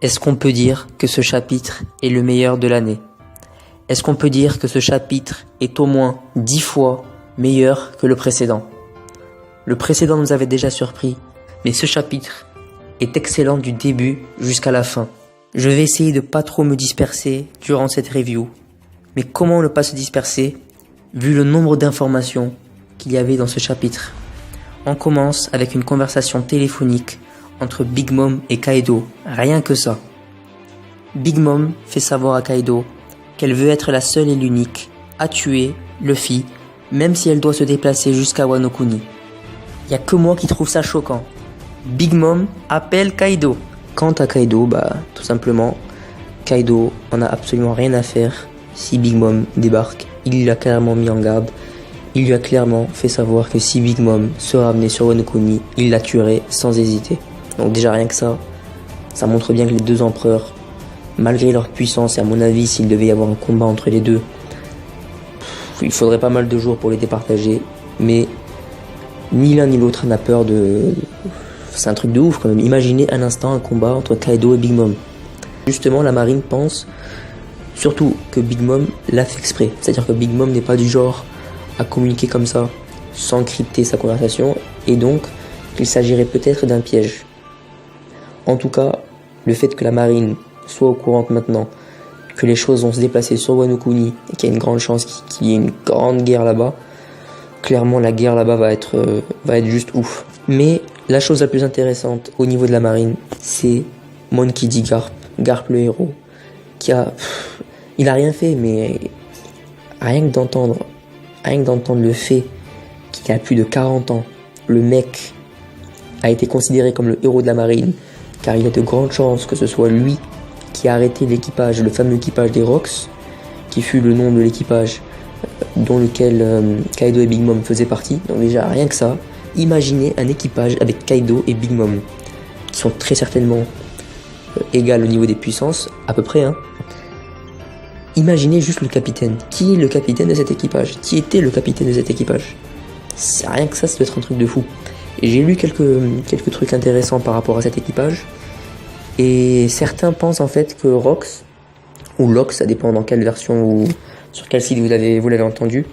Est-ce qu'on peut dire que ce chapitre est le meilleur de l'année? Est-ce qu'on peut dire que ce chapitre est au moins 10 fois meilleur que le précédent? Le précédent nous avait déjà surpris, mais ce chapitre est excellent du début jusqu'à la fin. Je vais essayer de pas trop me disperser durant cette review. Mais comment ne pas se disperser vu le nombre d'informations qu'il y avait dans ce chapitre? On commence avec une conversation téléphonique entre Big Mom et Kaido, rien que ça. Big Mom fait savoir à Kaido qu'elle veut être la seule et l'unique à tuer Luffy, même si elle doit se déplacer jusqu'à Wano Kuni. Y a que moi qui trouve ça choquant. Big Mom appelle Kaido. Quant à Kaido, tout simplement, Kaido en a absolument rien à faire si Big Mom débarque. Il l'a clairement mis en garde. Il lui a clairement fait savoir que si Big Mom se ramenait sur Wano Kuni, il la tuerait sans hésiter. Donc déjà rien que ça montre bien que les deux empereurs, malgré leur puissance, et à mon avis s'il devait y avoir un combat entre les deux, il faudrait pas mal de jours pour les départager, mais ni l'un ni l'autre n'a peur de... C'est un truc de ouf quand même. Imaginez un instant un combat entre Kaido et Big Mom. Justement, la marine pense surtout que Big Mom l'a fait exprès. C'est-à-dire que Big Mom n'est pas du genre à communiquer comme ça, sans crypter sa conversation, et donc qu'il s'agirait peut-être d'un piège. En tout cas, le fait que la marine soit au courant maintenant que les choses vont se déplacer sur Wano Kuni et qu'il y a une grande chance qu'il y ait une grande guerre là-bas, clairement la guerre là-bas va être juste ouf. Mais la chose la plus intéressante au niveau de la marine, c'est Monkey D. Garp le héros, il a rien fait, mais rien que d'entendre le fait qu'il a plus de 40 ans, le mec a été considéré comme le héros de la marine, car il y a de grandes chances que ce soit lui qui a arrêté l'équipage, le fameux équipage des Rocks, qui fut le nom de l'équipage dont lequel Kaido et Big Mom faisaient partie. Donc déjà, rien que ça, imaginez un équipage avec Kaido et Big Mom, qui sont très certainement égales au niveau des puissances, à peu près, hein. Imaginez juste le capitaine. Qui est le capitaine de cet équipage? Qui était le capitaine de cet équipage? C'est rien que ça doit être un truc de fou. Et j'ai lu quelques trucs intéressants par rapport à cet équipage. Et certains pensent en fait que Rox, ou Lox, ça dépend dans quelle version ou sur quel site vous l'avez entendu,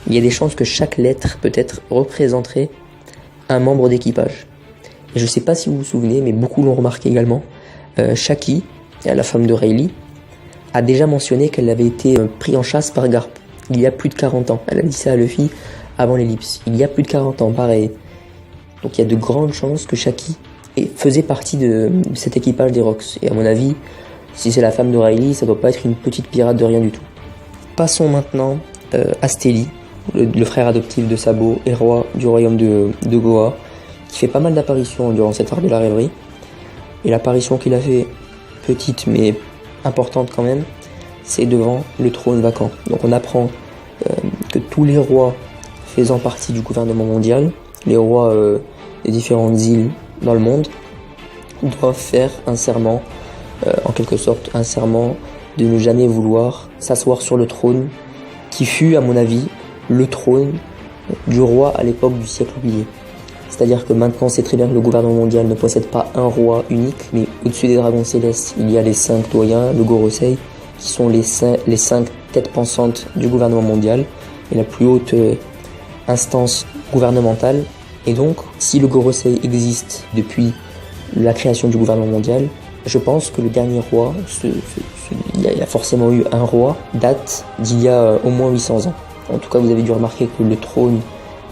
il y a des chances que chaque lettre peut-être représenterait un membre d'équipage. Et je sais pas si vous vous souvenez, mais beaucoup l'ont remarqué également, Shaki, la femme de Rayleigh, a déjà mentionné qu'elle avait été prise en chasse par Garp il y a plus de 40 ans. Elle a dit ça à Luffy avant l'ellipse. Il y a plus de 40 ans, pareil. Donc il y a de grandes chances que Shaki faisait partie de cet équipage des Rocks. Et à mon avis, si c'est la femme de Rayleigh, ça doit pas être une petite pirate de rien du tout. Passons maintenant à Stelly, le frère adoptif de Sabo et roi du royaume de Goa, qui fait pas mal d'apparitions durant cette arc de la rêverie. Et l'apparition qu'il a fait, petite mais importante quand même, c'est devant le trône vacant. Donc on apprend que tous les rois faisant partie du gouvernement mondial, les rois des différentes îles dans le monde, doivent faire un serment, en quelque sorte un serment de ne jamais vouloir s'asseoir sur le trône qui fut, à mon avis, le trône du roi à l'époque du siècle oublié. C'est-à-dire que maintenant, c'est très bien que le gouvernement mondial ne possède pas un roi unique, mais au-dessus des dragons célestes, il y a les 5 doyens, le Gorosei, qui sont les 5 têtes pensantes du gouvernement mondial, et la plus haute instance gouvernementale. Et donc, si le Gorosei existe depuis la création du gouvernement mondial, je pense que le dernier roi, il y a forcément eu un roi, date d'il y a au moins 800 ans. En tout cas, vous avez dû remarquer que le trône,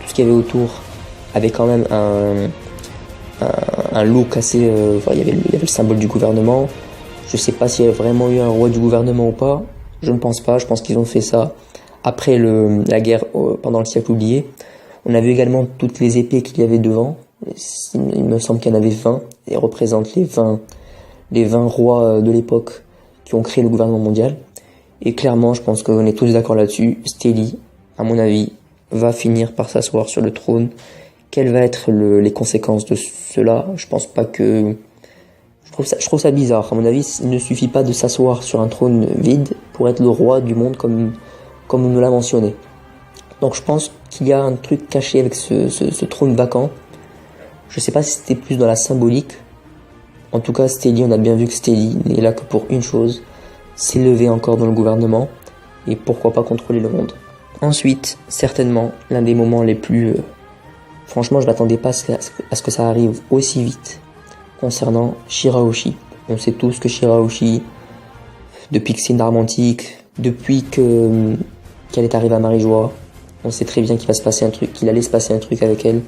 tout ce qu'il y avait autour, avait quand même un look assez... il y avait le symbole du gouvernement. Je sais pas s'il y a vraiment eu un roi du gouvernement ou pas. Je ne pense pas. Je pense qu'ils ont fait ça après la guerre pendant le siècle oublié. On a vu également toutes les épées qu'il y avait devant. Il me semble qu'il y en avait 20 et représentent les 20 rois de l'époque qui ont créé le gouvernement mondial. Et clairement, je pense qu'on est tous d'accord là-dessus. Stelly, à mon avis, va finir par s'asseoir sur le trône. Quelles vont être les conséquences de cela? Je pense pas que... Je trouve ça bizarre. À mon avis, il ne suffit pas de s'asseoir sur un trône vide pour être le roi du monde comme on nous l'a mentionné. Donc je pense qu'il y a un truc caché avec ce trône vacant. Je sais pas si c'était plus dans la symbolique En tout cas, Stelie, on a bien vu que Stelie n'est là que pour une chose, s'élever encore dans le gouvernement et pourquoi pas contrôler le monde. Ensuite, certainement, l'un des moments les plus... franchement, je m'attendais pas à ce que ça arrive aussi vite concernant Shirahoshi. On sait tous que Shirahoshi, depuis que c'est une arme antique, depuis qu'elle est arrivée à Marie-Joie, on sait très bien qu'il allait se passer un truc avec elle.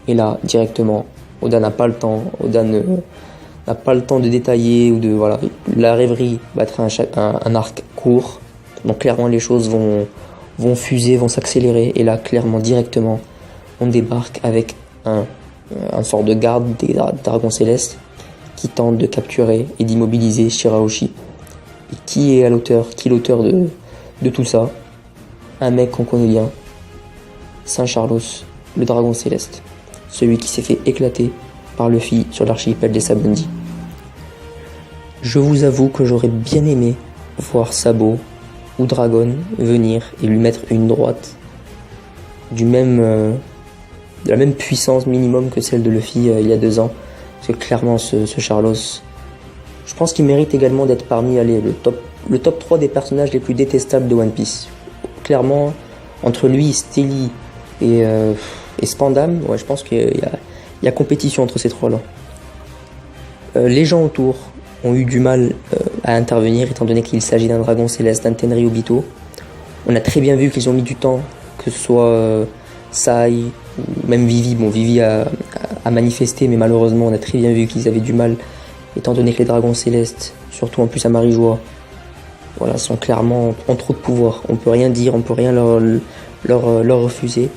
Et là, directement, Oda n'a pas le temps. Oda n'a pas le temps de détailler ou de voilà. La rêverie va être un arc court. Donc clairement, les choses vont fuser, vont s'accélérer. Et là, clairement, directement, on débarque avec un sort de garde des dragons célestes qui tente de capturer et d'immobiliser Shirahoshi. Et qui est l'auteur de tout ça? Un mec qu'on connaît bien, Saint Charlos, le dragon céleste, celui qui s'est fait éclater par Luffy sur l'archipel des Sabaody. Je vous avoue que j'aurais bien aimé voir Sabo ou Dragon venir et lui mettre une droite de la même puissance minimum que celle de Luffy il y a 2 ans. Parce que clairement ce Charlos, je pense qu'il mérite également d'être parmi le top 3 des personnages les plus détestables de One Piece. Clairement, entre lui, Stelie et Spandam, ouais, je pense qu'il y a compétition entre ces trois-là. Les gens autour ont eu du mal à intervenir étant donné qu'il s'agit d'un dragon céleste, d'un Tenryubito. On a très bien vu qu'ils ont mis du temps, que ce soit Sai ou même Vivi. Bon, Vivi a manifesté, mais malheureusement on a très bien vu qu'ils avaient du mal étant donné que les dragons célestes, surtout en plus à Marie-Joie, voilà, sont clairement en trop de pouvoir. On peut rien dire, on peut rien leur refuser.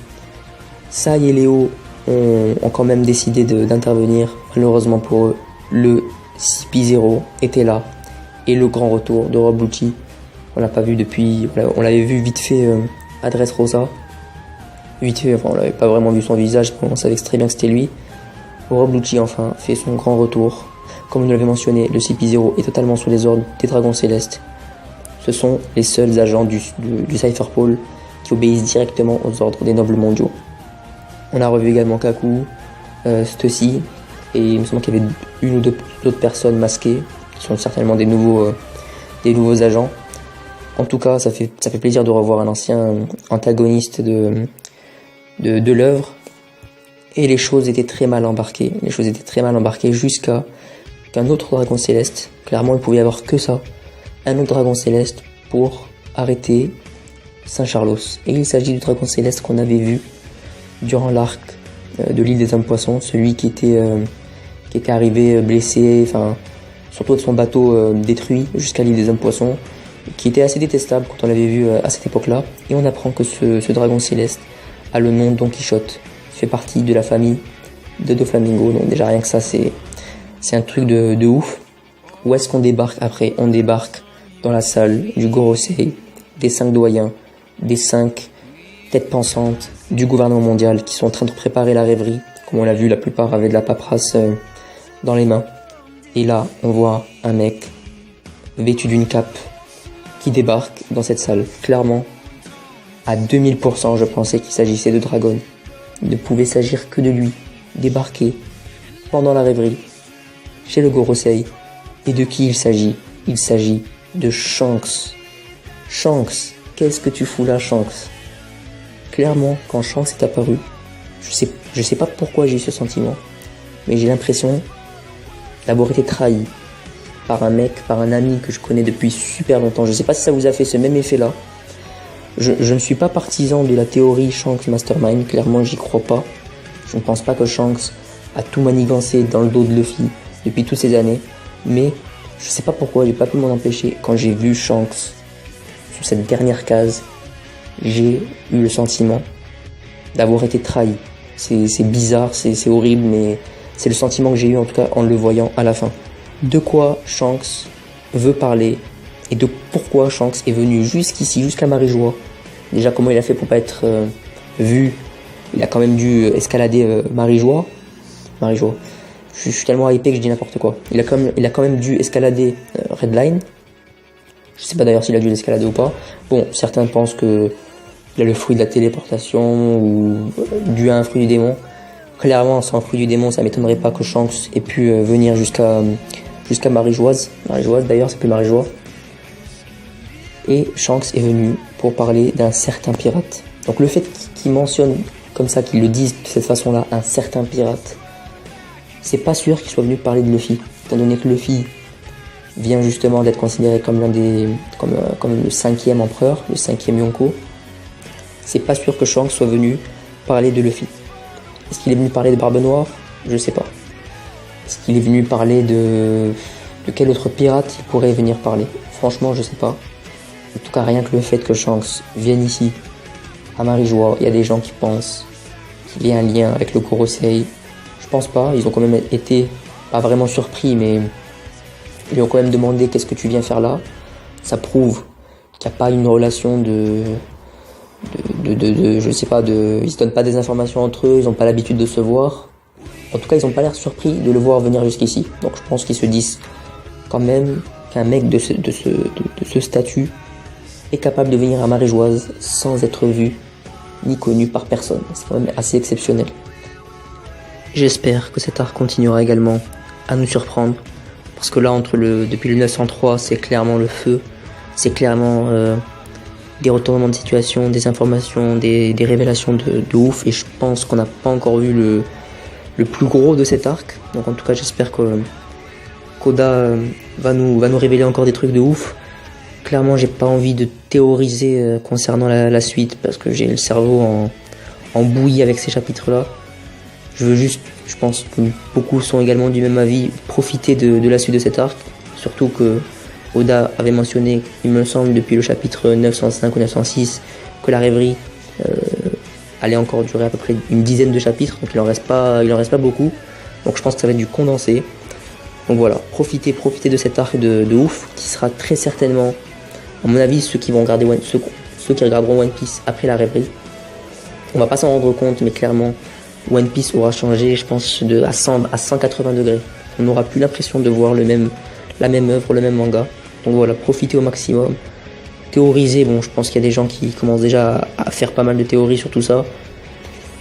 Sai et Léo ont quand même décidé d'intervenir. Malheureusement pour eux, le CP0 était là. Et le grand retour de Rob Lucci, on l'a pas vu depuis... On l'avait vu vite fait à Dressrosa. Vite fait, enfin, on l'avait pas vraiment vu son visage, mais on savait très bien que c'était lui. Rob Lucci enfin fait son grand retour. Comme nous l'avait mentionné, le CP0 est totalement sous les ordres des dragons célestes. Ce sont les seuls agents du Cypher Pole qui obéissent directement aux ordres des nobles mondiaux. On a revu également Kaku, Stussy, et il me semble qu'il y avait une ou deux autres personnes masquées, qui sont certainement des nouveaux agents. En tout cas, ça fait plaisir de revoir un ancien antagoniste de l'œuvre. Et les choses étaient très mal embarquées. Jusqu'à qu'un autre dragon céleste, clairement il pouvait y avoir que ça, un autre dragon céleste pour arrêter Saint Charlos. Et il s'agit du dragon céleste qu'on avait vu durant l'arc de l'île des hommes poissons, celui qui était arrivé blessé, enfin surtout avec son bateau détruit jusqu'à l'île des hommes poissons, qui était assez détestable quand on l'avait vu à cette époque-là. Et on apprend que ce dragon céleste a le nom de Don Quichotte, fait partie de la famille de Doflamingo. Donc déjà rien que ça, c'est un truc de ouf. Où est-ce qu'on débarque après? On débarque dans la salle du Gorosei, des 5 doyens, des 5 têtes pensantes du gouvernement mondial qui sont en train de préparer la rêverie. Comme on l'a vu, la plupart avaient de la paperasse dans les mains. Et là, on voit un mec vêtu d'une cape qui débarque dans cette salle. Clairement, à 2000%, je pensais qu'il s'agissait de Dragon. Il ne pouvait s'agir que de lui, débarquer pendant la rêverie chez le Gorosei. Et de qui il s'agit? Il s'agit de Shanks. Shanks, qu'est-ce que tu fous là, Shanks? Clairement, quand Shanks est apparu, je sais pas pourquoi j'ai eu ce sentiment, mais j'ai l'impression d'avoir été trahi par un mec, par un ami que je connais depuis super longtemps. Je sais pas si ça vous a fait ce même effet-là. Je ne suis pas partisan de la théorie Shanks Mastermind, clairement j'y crois pas. Je ne pense pas que Shanks a tout manigancé dans le dos de Luffy depuis toutes ces années, mais je sais pas pourquoi, j'ai pas pu m'en empêcher. Quand j'ai vu Shanks sur cette dernière case, j'ai eu le sentiment d'avoir été trahi. C'est bizarre, c'est horrible, mais c'est le sentiment que j'ai eu en tout cas en le voyant à la fin. De quoi Shanks veut parler et de pourquoi Shanks est venu jusqu'ici, jusqu'à Marie-Joie. Déjà comment il a fait pour pas être vu. Il a quand même dû escalader Marie-Joie. Je suis tellement hypé que je dis n'importe quoi. Il a quand même dû escalader Redline. Je sais pas d'ailleurs s'il a dû l'escalader ou pas. Bon, certains pensent que il a le fruit de la téléportation ou dû à un fruit du démon. Clairement, sans fruit du démon, ça m'étonnerait pas que Shanks ait pu venir jusqu'à jusqu'à Marie-Joise. Marie-Joise d'ailleurs, c'est plus Marie-Joie. Et Shanks est venu pour parler d'un certain pirate. Donc le fait qu'il mentionne comme ça, qu'ils le disent de cette façon-là, un certain pirate, c'est pas sûr qu'il soit venu parler de Luffy, étant donné que Luffy vient justement d'être considéré comme comme le 5e empereur, le 5e Yonko. C'est pas sûr que Shanks soit venu parler de Luffy. Est-ce qu'il est venu parler de Barbe Noire? Je sais pas. Est-ce qu'il est venu parler de quel autre pirate il pourrait venir parler? Franchement, je sais pas. En tout cas, rien que le fait que Shanks vienne ici, à Marie-Joie, il y a des gens qui pensent qu'il y a un lien avec le Gorosei. Je pense pas, ils ont quand même été, pas vraiment surpris, mais ils lui ont quand même demandé qu'est-ce que tu viens faire là. Ça prouve qu'il n'y a pas une relation je sais pas, ils se donnent pas des informations entre eux, ils n'ont pas l'habitude de se voir. En tout cas, ils n'ont pas l'air surpris de le voir venir jusqu'ici. Donc je pense qu'ils se disent quand même qu'un mec de ce statut est capable de venir à Marie-Joise sans être vu ni connu par personne. C'est quand même assez exceptionnel. J'espère que cet arc continuera également à nous surprendre, parce que là, depuis le 903, c'est clairement le feu, c'est clairement des retournements de situation, des informations, des révélations de ouf, et je pense qu'on n'a pas encore vu le plus gros de cet arc. Donc en tout cas, j'espère que Koda va nous révéler encore des trucs de ouf. Clairement, j'ai pas envie de théoriser concernant la suite, parce que j'ai le cerveau en bouillie avec ces chapitres-là. Je veux juste, je pense que beaucoup sont également du même avis, profiter de la suite de cet arc. Surtout que Oda avait mentionné, il me semble, depuis le chapitre 905 ou 906, que la rêverie allait encore durer à peu près une dizaine de chapitres, donc il en reste pas beaucoup. Donc je pense que ça va être du condensé. Donc voilà, profitez de cet arc de ouf, qui sera très certainement, à mon avis, ceux qui regarderont One Piece après la rêverie. On va pas s'en rendre compte, mais clairement, One Piece aura changé, je pense, à 180 degrés. On n'aura plus l'impression de voir la même œuvre, le même manga. Donc voilà, profitez au maximum. Théoriser, bon, je pense qu'il y a des gens qui commencent déjà à faire pas mal de théories sur tout ça.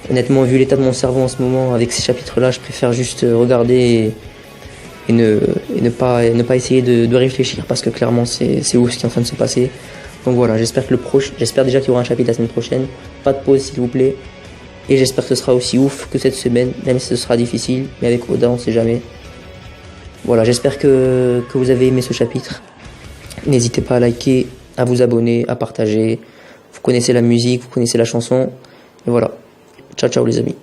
Honnêtement, vu l'état de mon cerveau en ce moment, avec ces chapitres-là, je préfère juste regarder et ne pas essayer de réfléchir, parce que clairement, c'est ouf ce qui est en train de se passer. Donc voilà, j'espère déjà qu'il y aura un chapitre la semaine prochaine. Pas de pause, s'il vous plaît. Et j'espère que ce sera aussi ouf que cette semaine, même si ce sera difficile, mais avec Oda, on sait jamais. Voilà, j'espère que vous avez aimé ce chapitre. N'hésitez pas à liker, à vous abonner, à partager. Vous connaissez la musique, vous connaissez la chanson. Et voilà. Ciao, ciao les amis.